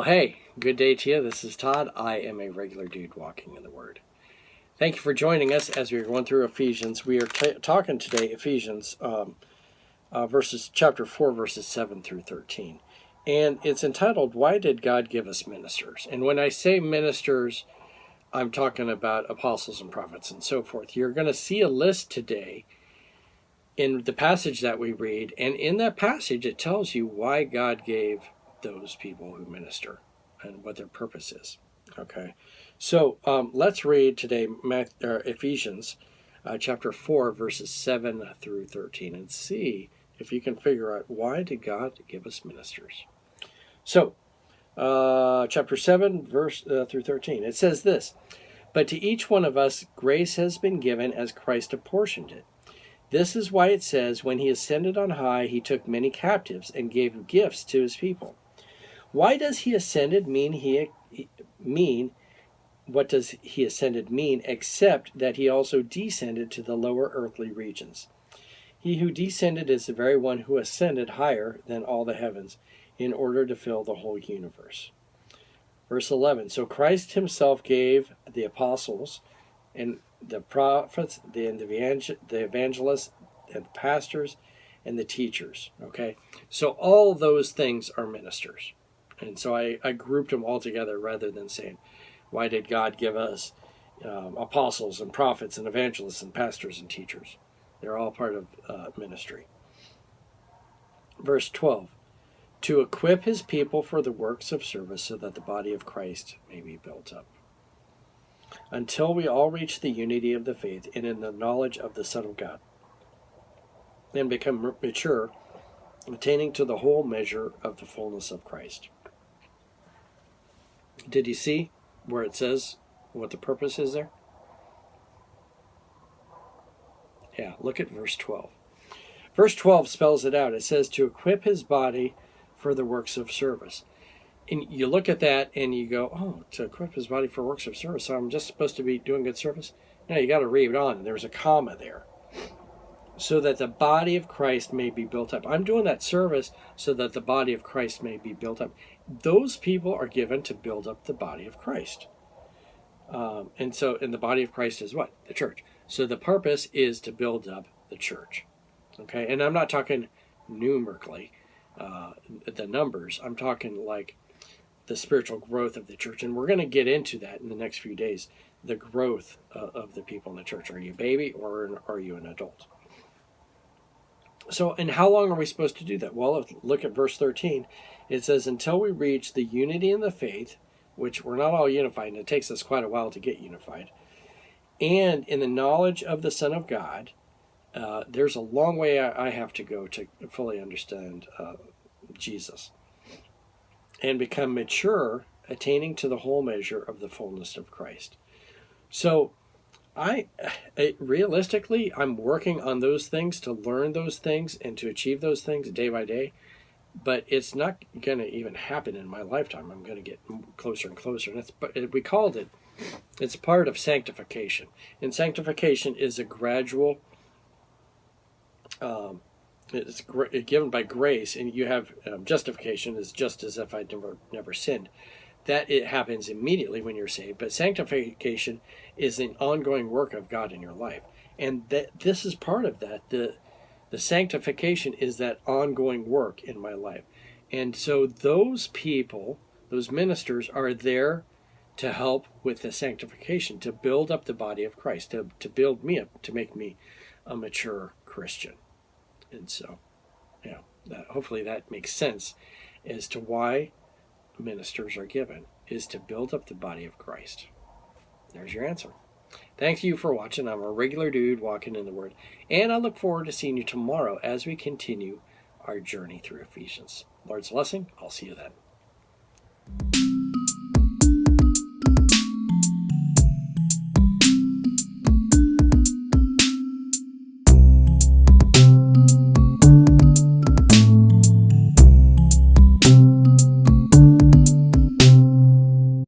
hey, good day to you. This is Todd. I am a regular dude walking in the Word. Thank you for joining us as we're going through Ephesians. We are talking today Ephesians chapter 4, verses 7 through 13. And it's entitled, Why Did God Give Us Ministers? And when I say ministers, I'm talking about apostles and prophets and so forth. You're going to see a list today in the passage that we read. And in that passage, it tells you why God gave those people who minister and what their purpose is. Okay, so let's read today Ephesians chapter 4, verses 7 through 13, and see if you can figure out why did God give us ministers. So, chapter 7, verse through 13, it says this, But to each one of us grace has been given as Christ apportioned it. This is why it says, When he ascended on high, he took many captives and gave gifts to his people. Why does he ascended what does he ascended mean, except that he also descended to the lower earthly regions? He who descended is the very one who ascended higher than all the heavens, in order to fill the whole universe. Verse 11, So Christ himself gave the apostles and the prophets, the evangelists, and the pastors, and the teachers. Okay, so all those things are ministers. And so I grouped them all together rather than saying, why did God give us apostles and prophets and evangelists and pastors and teachers? They're all part of ministry. Verse 12, to equip his people for the works of service so that the body of Christ may be built up, until we all reach the unity of the faith and in the knowledge of the Son of God, and become mature, attaining to the whole measure of the fullness of Christ. Did you see where it says what the purpose is there? Yeah, look at verse 12. Verse 12 spells it out. It says to equip his body for the works of service. And you look at that and you go, oh, to equip his body for works of service, so I'm just supposed to be doing good service? No, you got to read on. There's a comma there. So that the body of Christ may be built up. I'm doing that service so that the body of Christ may be built up. Those people are given to build up the body of Christ. And the body of Christ is what? The church. So the purpose is to build up the church. Okay, and I'm not talking numerically, the numbers. I'm talking like the spiritual growth of the church. And we're going to get into that in the next few days. The growth of the people in the church. Are you a baby or are you an adult? So, and how long are we supposed to do that? Well, look at verse 13. It says, until we reach the unity in the faith, which we're not all unified, and it takes us quite a while to get unified, and in the knowledge of the Son of God. There's a long way I have to go to fully understand Jesus, and become mature, attaining to the whole measure of the fullness of Christ. So, realistically, I'm working on those things to learn those things and to achieve those things day by day, but it's not going to even happen in my lifetime. I'm going to get closer and closer. And we called it, it's part of sanctification. And sanctification is a gradual, it's given by grace, and you have justification is just as if I'd never sinned. That it happens immediately when you're saved, but sanctification is an ongoing work of God in your life, and this is part of that. The sanctification is that ongoing work in my life, and so those people, those ministers, are there to help with the sanctification, to build up the body of Christ, to build me up, to make me a mature Christian. And so, hopefully that makes sense as to why ministers are given, is to build up the body of Christ. There's your answer. Thank you for watching. I'm a regular dude walking in the Word, and I look forward to seeing you tomorrow as we continue our journey through Ephesians. Lord's blessing. I'll see you then.